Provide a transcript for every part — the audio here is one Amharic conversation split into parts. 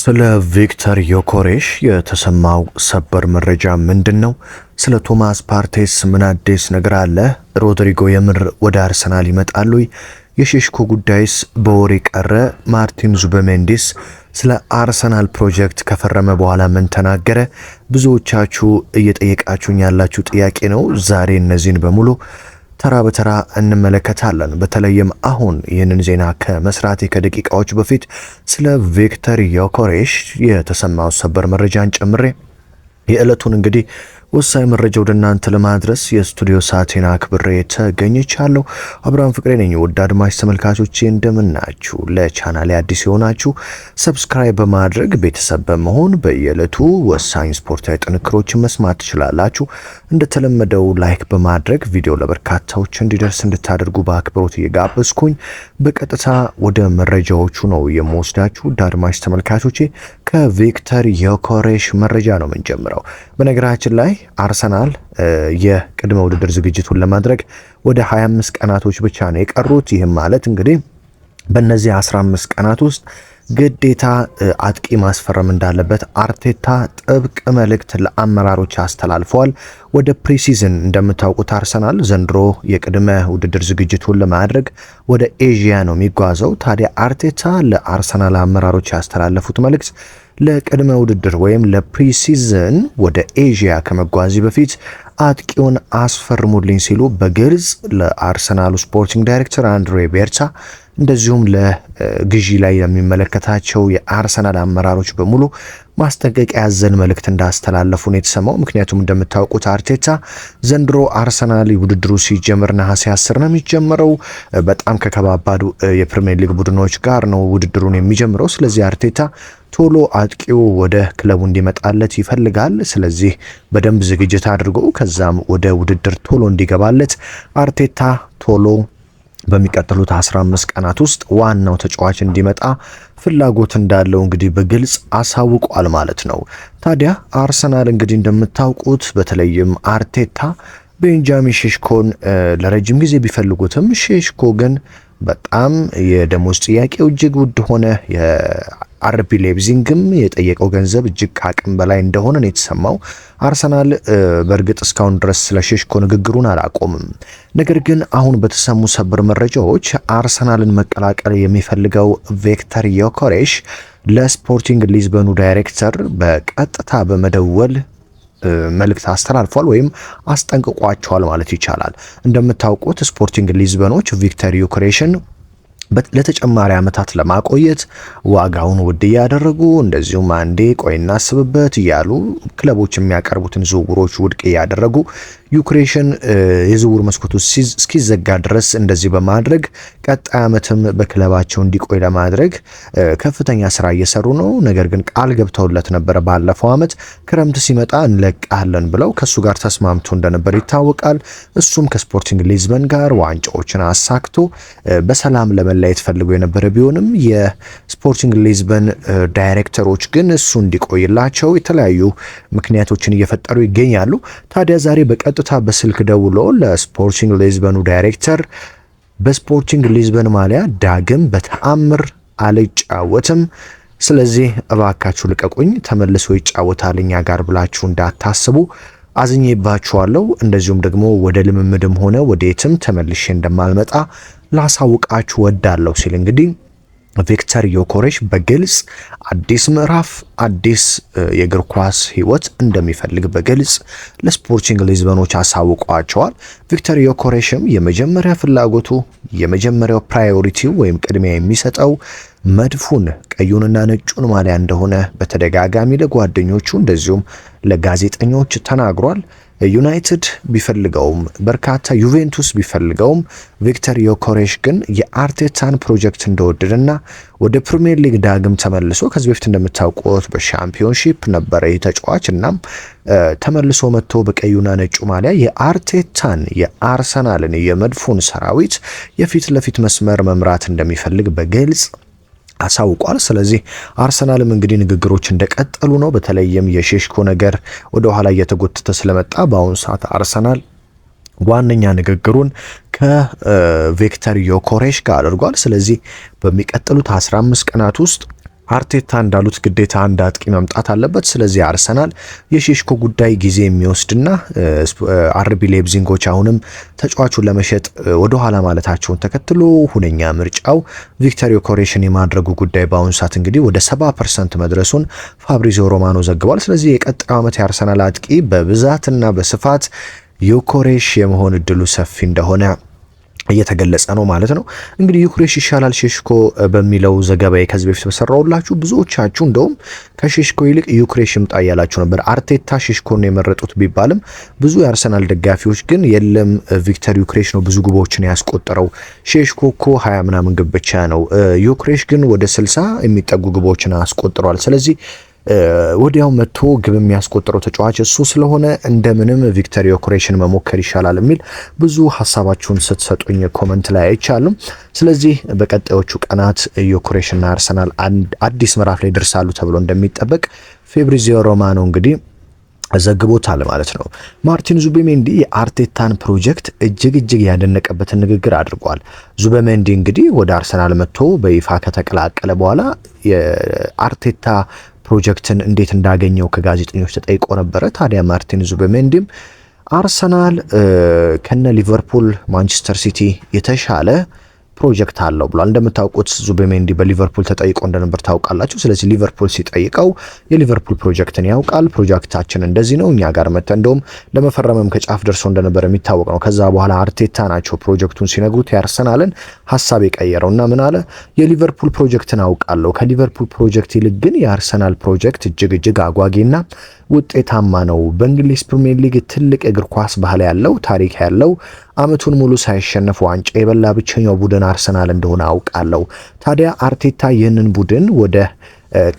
ስለ ቪክተር ዮኬሬሽ የተሰማው ሰበር መረጃ ምንድነው? ስለ ቶማስ ፓርቴስ ምን አዲስ ነገር አለ? ሮድሪጎ የምር ወደ አርሰናል ይመጣሉ? የሼሽኮ ጉዳይስ በወሬ ቀረ? ማርቲን ዙበሜንዲስ ስለ አርሰናል ፕሮጀክት ከፈረመ በኋላ ምን ተናገረ? ብዙዎቻችሁ እየጠየቃችሁኝ ያላችሁ ጥያቄ ነው። ዛሬ እነዚህን በሙሉ ተራ በተራ እንመለከታለን። በተለይም አሁን ይህንን ዜና ከመስራቴ ከደቂቃዎች በፊት ስለ ቪክተር ዮኬሬሽ የተሰማው ሰበር መረጃን ጨምሬ የዕለቱን እንግዲህ ወሳኝ መረጃ ወደ እናንተ ለማድረስ የስቱዲዮ ሰዓቴን አክብሬ ተገኝቻለሁ። አብርሃም ፍቅሬ ነኝ። ውድ አድማጭ ተመልካቾቼ እንደምናችሁ። ለቻናሌ አዲስ የሆናችሁ ሰብስክራይብ በማድረግ ቤተሰብ በመሆን በየዕለቱ ወሳኝ ስፖርታዊ ጥንክሮችን መስማት ትችላላችሁ። እንደተለመደው ላይክ በማድረግ ቪዲዮ ለበርካታዎች እንዲደርስ እንድታደርጉ በአክብሮት እየጋበዝኩኝ በቀጥታ ወደ መረጃዎቹ ነው የምወስዳችሁ። ውድ አድማጭ ተመልካቾቼ ከቪክተር ዮኬሬሽ መረጃ ነው የምንጀምረው። በነገራችን ላይ አርሰናል የቅድመ ውድድር ዝግጅቱን ለማድረግ ወደ 25 ቀናቶች ብቻ ነው የቀሩት። ይህም ማለት እንግዲህ በእነዚህ 15 ቀናት ውስጥ ግዴታ አጥቂ ማስፈረም እንዳለበት አርቴታ ጥብቅ መልእክት ለአመራሮች አስተላልፈዋል። ወደ ፕሪሲዝን እንደምታውቁት አርሰናል ዘንድሮ የቅድመ ውድድር ዝግጅቱን ለማድረግ ወደ ኤዥያ ነው የሚጓዘው። ታዲያ አርቴታ ለአርሰናል አመራሮች ያስተላለፉት መልእክት ለቅድመ ውድድር ወይም ለፕሪሲዝን ወደ ኤዥያ ከመጓዝ በፊት አጥቂውን አስፈርሙልኝ ሲሉ በግልጽ ለአርሰናሉ ስፖርቲንግ ዳይሬክተር አንድሬ ቤርታ እንደዚሁም ለግዢ ላይ የሚመለከታቸው የአርሰናል አመራሮች በሙሉ ማስጠንቀቂያ ያዘል መልእክት እንዳስተላለፉ ነው የተሰማው። ምክንያቱም እንደምታውቁት አርቴታ ዘንድሮ አርሰናል ውድድሩ ሲጀምር ነሐሴ 10 ነው የሚጀምረው። በጣም ከከባባዱ የፕሪሚየር ሊግ ቡድኖች ጋር ነው ውድድሩን የሚጀምረው። ስለዚህ አርቴታ ቶሎ አጥቂው ወደ ክለቡ እንዲመጣለት ይፈልጋል። ስለዚህ በደንብ ዝግጅት አድርጎ ከዛም ወደ ውድድር ቶሎ እንዲገባለት አርቴታ ቶሎ በሚቀጥሉት 15 ቀናት ውስጥ ዋናው ተጫዋች እንዲመጣ ፍላጎት እንዳለው እንግዲህ በግልጽ አሳውቋል ማለት ነው። ታዲያ አርሰናል እንግዲህ እንደምታውቁት በተለይም አርቴታ ቤንጃሚን ሼሽኮን ለረጅም ጊዜ ቢፈልጉትም ሼሽኮ ግን በጣም የደሞዝ ጥያቄው እጅግ ውድ ሆነ። የአርቢ ሌፕዚግም የጠየቀው ገንዘብ እጅግ ከአቅም በላይ እንደሆነ ነው የተሰማው። አርሰናል በእርግጥ እስካሁን ድረስ ስለ ሼሽኮ ንግግሩን አላቆምም። ነገር ግን አሁን በተሰሙ ሰበር መረጃዎች አርሰናልን መቀላቀል የሚፈልገው ቪክተር ዮኬሬሽ ለስፖርቲንግ ሊዝበኑ ዳይሬክተር በቀጥታ በመደወል መልእክት አስተላልፏል ወይም አስጠንቅቋቸዋል ማለት ይቻላል። እንደምታውቁት ስፖርቲንግ ሊዝበኖች ቪክተር ዮኬሬሽን ለተጨማሪ ዓመታት ለማቆየት ዋጋውን ውድ እያደረጉ እንደዚሁም አንዴ ቆይ እናስብበት እያሉ ክለቦች የሚያቀርቡትን ዝውውሮች ውድቅ እያደረጉ ዮኬሬሽን የዝውውር መስኮቱ እስኪዘጋ ድረስ እንደዚህ በማድረግ ቀጣይ ዓመትም በክለባቸው እንዲቆይ ለማድረግ ከፍተኛ ስራ እየሰሩ ነው። ነገር ግን ቃል ገብተውለት ነበረ። ባለፈው ዓመት ክረምት ሲመጣ እንለቃለን ብለው ከሱ ጋር ተስማምቶ እንደነበር ይታወቃል። እሱም ከስፖርቲንግ ሊዝበን ጋር ዋንጫዎችን አሳክቶ በሰላም ለመለየት ፈልጎ የነበረ ቢሆንም የስፖርቲንግ ሊዝበን ዳይሬክተሮች ግን እሱ እንዲቆይላቸው የተለያዩ ምክንያቶችን እየፈጠሩ ይገኛሉ። ታዲያ ዛሬ በቀጥታ በስልክ ደውሎ ለስፖርቲንግ ሊዝበኑ ዳይሬክተር በስፖርቲንግ ሊዝበን ማሊያ ዳግም በተአምር አልጫወትም፣ ስለዚህ እባካችሁ ልቀቁኝ፣ ተመልሶ ይጫወታል እኛ ጋር ብላችሁ እንዳታስቡ፣ አዝኜባችኋለሁ፣ እንደዚሁም ደግሞ ወደ ልምምድም ሆነ ወዴትም ተመልሼ እንደማልመጣ ላሳውቃችሁ ወዳለሁ ሲል እንግዲህ ቪክተር ዮኬሬሽ በግልጽ አዲስ ምዕራፍ አዲስ የእግር ኳስ ህይወት እንደሚፈልግ በግልጽ ለስፖርቲንግ ሊዝበኖች አሳውቋቸዋል። ቪክተር ዮኬሬሽም የመጀመሪያ ፍላጎቱ የመጀመሪያው ፕራዮሪቲው ወይም ቅድሚያ የሚሰጠው መድፉን ቀዩንና ነጩን ማሊያ እንደሆነ በተደጋጋሚ ለጓደኞቹ እንደዚሁም ለጋዜጠኞች ተናግሯል። ዩናይትድ ቢፈልገውም በርካታ ዩቬንቱስ ቢፈልገውም ቪክተር ዮኬሬሽ ግን የአርቴታን ፕሮጀክት እንደወደደና ወደ ፕሪሚየር ሊግ ዳግም ተመልሶ ከዚህ በፊት እንደምታውቁት በሻምፒዮንሺፕ ነበረ የተጫዋች እናም ተመልሶ መጥቶ በቀዩና ነጩ ማሊያ የአርቴታን የአርሰናልን የመድፉን ሰራዊት የፊት ለፊት መስመር መምራት እንደሚፈልግ በግልጽ አሳውቋል። ስለዚህ አርሰናልም እንግዲህ ንግግሮች እንደቀጠሉ ነው። በተለይም የሼሽኮ ነገር ወደ ኋላ እየተጎተተ ስለመጣ በአሁኑ ሰዓት አርሰናል ዋነኛ ንግግሩን ከቪክተር ዮኬሬሽ ጋር አድርጓል። ስለዚህ በሚቀጥሉት 15 ቀናት ውስጥ አርቴታ እንዳሉት ግዴታ አንድ አጥቂ መምጣት አለበት። ስለዚህ አርሰናል የሼሽኮ ጉዳይ ጊዜ የሚወስድና አርቢ ሌብዚንጎች አሁንም ተጫዋቹን ለመሸጥ ወደ ኋላ ማለታቸውን ተከትሎ ሁነኛ ምርጫው ቪክተር ዮኬሬሽን የማድረጉ ጉዳይ በአሁኑ ሰዓት እንግዲህ ወደ 70% መድረሱን ፋብሪዚዮ ሮማኖ ዘግቧል። ስለዚህ የቀጣዩ ዓመት የአርሰናል አጥቂ በብዛትና በስፋት ዮኬሬሽ የመሆን እድሉ ሰፊ እንደሆነ እየተገለጸ ነው ማለት ነው። እንግዲህ ዮኬሬሽ ይሻላል ሼሽኮ በሚለው ዘገባ ከዚህ በፊት በሰራውላችሁ ብዙዎቻችሁ እንደውም ከሼሽኮ ይልቅ ዮኬሬሽ ይምጣ እያላችሁ ነበር። አርቴታ ሼሽኮን የመረጡት ቢባልም ብዙ የአርሰናል ደጋፊዎች ግን የለም ቪክተር ዮኬሬሽ ነው ብዙ ግቦችን ያስቆጠረው፣ ሼሽኮ እኮ 20 ምናምን ግብ ብቻ ነው፣ ዮኬሬሽ ግን ወደ 60 የሚጠጉ ግቦችን አስቆጥሯል። ስለዚህ ወዲያው መጥቶ ግብ የሚያስቆጥረው ተጫዋች እሱ ስለሆነ እንደምንም ቪክተር ዮኬሬሽን መሞከር ይሻላል የሚል ብዙ ሀሳባችሁን ስትሰጡኝ ኮመንት ላይ አይቻልም። ስለዚህ በቀጣዮቹ ቀናት ዮኬሬሽና አርሰናል አዲስ ምዕራፍ ላይ ደርሳሉ ተብሎ እንደሚጠበቅ ፋብሪዚዮ ሮማኖ እንግዲህ ዘግቦታል ማለት ነው። ማርቲን ዙቢሜንዲ የአርቴታን ፕሮጀክት እጅግ ያደነቀበትን ንግግር አድርጓል። ዙቢሜንዲ እንግዲህ ወደ አርሰናል መጥቶ በይፋ ከተቀላቀለ በኋላ የአርቴታ ፕሮጀክትን እንዴት እንዳገኘው ከጋዜጠኞች ተጠይቆ ነበረ። ታዲያ ማርቲን ዙቢሜንዲም አርሰናል ከነ ሊቨርፑል፣ ማንቸስተር ሲቲ የተሻለ ፕሮጀክት አለው ብሏል። እንደምታውቁት ዙቢሜንዲ በሊቨርፑል ተጠይቆ እንደነበር ታውቃላችሁ። ስለዚህ ሊቨርፑል ሲጠይቀው የሊቨርፑል ፕሮጀክትን ያውቃል። ፕሮጀክታችን እንደዚህ ነው፣ እኛ ጋር መጥቶ እንደውም ለመፈረምም ከጫፍ ደርሶ እንደነበር የሚታወቅ ነው። ከዛ በኋላ አርቴታ ናቸው ፕሮጀክቱን ሲነግሩት የአርሰናልን ሀሳብ የቀየረው እና ምን አለ? የሊቨርፑል ፕሮጀክትን አውቃለሁ፣ ከሊቨርፑል ፕሮጀክት ይልቅ ግን የአርሰናል ፕሮጀክት እጅግ አጓጊና ውጤታማ ነው። በእንግሊዝ ፕሪሚየር ሊግ ትልቅ እግር ኳስ ባህል ያለው ታሪክ ያለው አመቱን ሙሉ ሳይሸነፍ ዋንጫ የበላ ብቸኛው ቡድን አርሰናል እንደሆነ አውቃለሁ። ታዲያ አርቴታ ይህንን ቡድን ወደ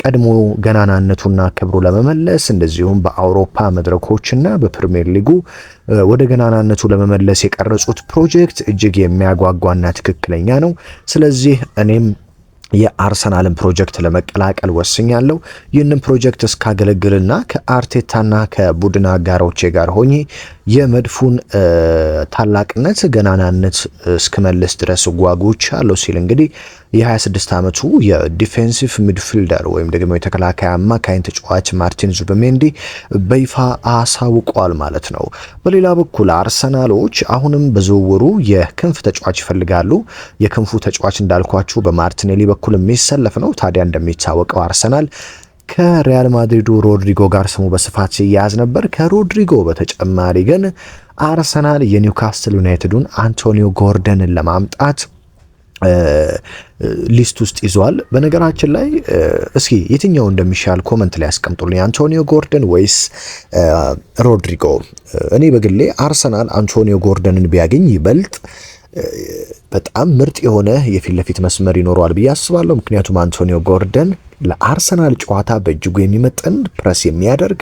ቀድሞ ገናናነቱና ክብሩ ለመመለስ እንደዚሁም በአውሮፓ መድረኮችና በፕሪሚየር ሊጉ ወደ ገናናነቱ ለመመለስ የቀረጹት ፕሮጀክት እጅግ የሚያጓጓና ትክክለኛ ነው። ስለዚህ እኔም የአርሰናልን ፕሮጀክት ለመቀላቀል ወስኛለሁ። ይህንን ፕሮጀክት እስካገለግልና ከአርቴታና ከቡድን አጋሮቼ ጋር ሆኜ የመድፉን ታላቅነት ገናናነት እስክመልስ ድረስ ጓጉቻለሁ ሲል እንግዲህ የ26 ዓመቱ የዲፌንሲቭ ሚድፊልደር ወይም ደግሞ የተከላካይ አማካኝ ተጫዋች ማርቲን ዙቢሜንዲ በይፋ አሳውቋል ማለት ነው። በሌላ በኩል አርሰናሎች አሁንም በዝውውሩ የክንፍ ተጫዋች ይፈልጋሉ። የክንፉ ተጫዋች እንዳልኳችሁ በማርቲኔሊ በኩል የሚሰለፍ ነው። ታዲያ እንደሚታወቀው አርሰናል ከሪያል ማድሪዱ ሮድሪጎ ጋር ስሙ በስፋት ሲያያዝ ነበር። ከሮድሪጎ በተጨማሪ ግን አርሰናል የኒውካስትል ዩናይትዱን አንቶኒዮ ጎርደንን ለማምጣት ሊስት ውስጥ ይዟል። በነገራችን ላይ እስኪ የትኛው እንደሚሻል ኮመንት ላይ ያስቀምጡልኝ፣ አንቶኒዮ ጎርደን ወይስ ሮድሪጎ? እኔ በግሌ አርሰናል አንቶኒዮ ጎርደንን ቢያገኝ ይበልጥ በጣም ምርጥ የሆነ የፊት ለፊት መስመር ይኖረዋል ብዬ አስባለሁ። ምክንያቱም አንቶኒዮ ጎርደን ለአርሰናል ጨዋታ በእጅጉ የሚመጥን ፕረስ የሚያደርግ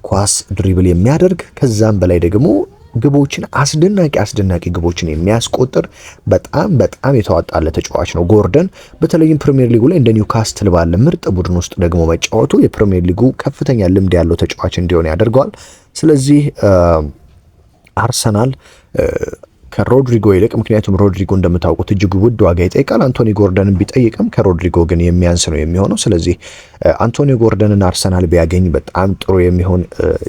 ኳስ ድሪብል የሚያደርግ ከዛም በላይ ደግሞ ግቦችን አስደናቂ ግቦችን የሚያስቆጥር በጣም የተዋጣለ ተጫዋች ነው ጎርደን። በተለይም ፕሪሚየር ሊጉ ላይ እንደ ኒውካስትል ባለ ምርጥ ቡድን ውስጥ ደግሞ መጫወቱ የፕሪሚየር ሊጉ ከፍተኛ ልምድ ያለው ተጫዋች እንዲሆን ያደርገዋል። ስለዚህ አርሰናል ከሮድሪጎ ይልቅ ምክንያቱም ሮድሪጎ እንደምታውቁት እጅግ ውድ ዋጋ ይጠይቃል። አንቶኒ ጎርደንን ቢጠይቅም ከሮድሪጎ ግን የሚያንስ ነው የሚሆነው። ስለዚህ አንቶኒ ጎርደንን አርሰናል ቢያገኝ በጣም ጥሩ የሚሆን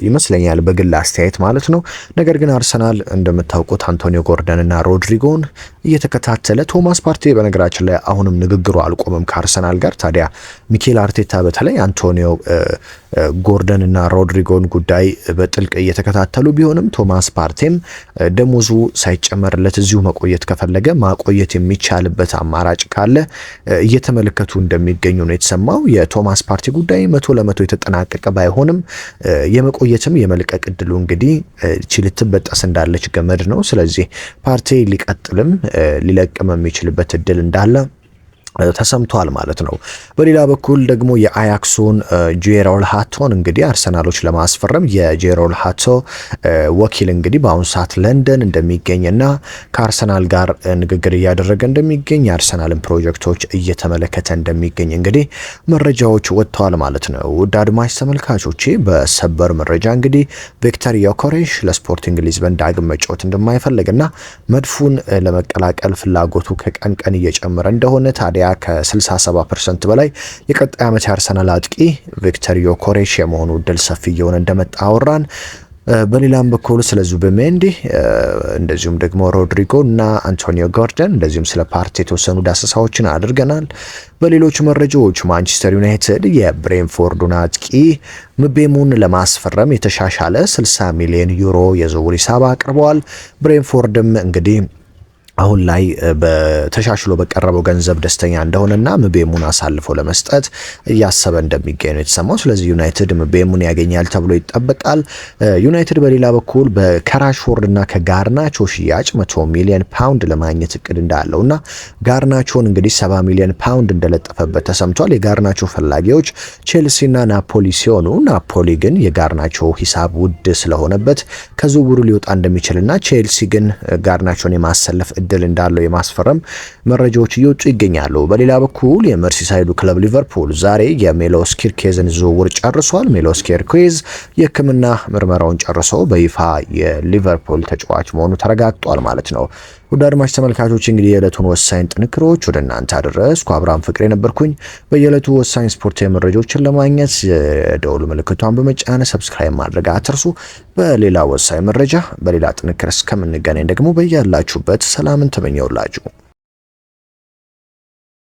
ይመስለኛል በግል አስተያየት ማለት ነው። ነገር ግን አርሰናል እንደምታውቁት አንቶኒ ጎርደንና ሮድሪጎን እየተከታተለ ቶማስ ፓርቴ በነገራችን ላይ አሁንም ንግግሩ አልቆመም ከአርሰናል ጋር። ታዲያ ሚኬል አርቴታ በተለይ አንቶኒዮ ጎርደንና ሮድሪጎን ጉዳይ በጥልቅ እየተከታተሉ ቢሆንም ቶማስ ፓርቴም ደሞዙ ሳይጨመርለት እዚሁ መቆየት ከፈለገ ማቆየት የሚቻልበት አማራጭ ካለ እየተመለከቱ እንደሚገኙ ነው የተሰማው። የቶማስ ፓርቲ ጉዳይ 100% የተጠናቀቀ ባይሆንም የመቆየትም የመልቀቅ እድሉ እንግዲህ ልትበጠስ እንዳለች ገመድ ነው። ስለዚህ ፓርቲ ሊቀጥልም ሊለቅም የሚችልበት እድል እንዳለ ተሰምቷል ማለት ነው። በሌላ በኩል ደግሞ የአያክሱን ጄሮል ሃቶን እንግዲህ አርሰናሎች ለማስፈረም የጄሮል ሃቶ ወኪል እንግዲህ በአሁኑ ሰዓት ለንደን እንደሚገኝና ከአርሰናል ጋር ንግግር እያደረገ እንደሚገኝ የአርሰናልን ፕሮጀክቶች እየተመለከተ እንደሚገኝ እንግዲህ መረጃዎች ወጥተዋል ማለት ነው። ውድ አድማጭ ተመልካቾቼ በሰበር መረጃ እንግዲህ ቪክተር ዮኬሬሽ ለስፖርቲንግ ሊዝበን ዳግም መጫወት እንደማይፈልግና መድፉን ለመቀላቀል ፍላጎቱ ከቀን ቀን እየጨመረ እንደሆነ ታዲያ ያ ከ67% በላይ የቀጣይ ዓመት የአርሰናል አጥቂ ቪክተር ዮኬሬሽ የመሆኑ እድል ሰፊ እየሆነ እንደመጣ አወራን። በሌላም በኩል ስለ ዙቢሜንዲ እንደዚሁም ደግሞ ሮድሪጎ እና አንቶኒዮ ጎርደን እንደዚሁም ስለ ፓርቲ የተወሰኑ ዳሰሳዎችን አድርገናል። በሌሎች መረጃዎች ማንቸስተር ዩናይትድ የብሬንፎርዱን አጥቂ ምቤሙን ለማስፈረም የተሻሻለ 60 ሚሊዮን ዩሮ የዝውውር ሂሳብ አቅርበዋል። ብሬንፎርድም እንግዲህ አሁን ላይ በተሻሽሎ በቀረበው ገንዘብ ደስተኛ እንደሆነና ምቤሙን አሳልፎ ለመስጠት እያሰበ እንደሚገኝ ነው የተሰማው። ስለዚህ ዩናይትድ ምቤሙን ያገኛል ተብሎ ይጠበቃል። ዩናይትድ በሌላ በኩል ከራሽፎርድና ከጋርናቾ ሽያጭ 100 ሚሊዮን ፓውንድ ለማግኘት እቅድ እንዳለውና ጋርናቾን እንግዲህ 70 ሚሊዮን ፓውንድ እንደለጠፈበት ተሰምቷል። የጋርናቾ ፈላጊዎች ቼልሲና ናፖሊ ሲሆኑ ናፖሊ ግን የጋርናቾ ሂሳብ ውድ ስለሆነበት ከዝውውሩ ሊወጣ እንደሚችልና ቼልሲ ግን ጋርናቾን የማሰለፍ እድል እንዳለው የማስፈረም መረጃዎች እየወጡ ይገኛሉ። በሌላ በኩል የመርሲሳይዱ ክለብ ሊቨርፑል ዛሬ የሜሎስ ኪርኬዝን ዝውውር ጨርሷል። ሜሎስ ኪርኬዝ የሕክምና ምርመራውን ጨርሶ በይፋ የሊቨርፑል ተጫዋች መሆኑ ተረጋግጧል ማለት ነው። ውድ አድማጭ ተመልካቾች እንግዲህ የዕለቱን ወሳኝ ጥንክሮች ወደ እናንተ አደረስኩ። አብርሃም ፍቅሬ ነበርኩኝ። በየዕለቱ ወሳኝ ስፖርታዊ መረጃዎችን ለማግኘት የደውል ምልክቷን በመጫን ሰብስክራይብ ማድረግ አትርሱ። በሌላ ወሳኝ መረጃ በሌላ ጥንክር እስከምንገናኝ ደግሞ በያላችሁበት ሰላምን ተመኘውላችሁ።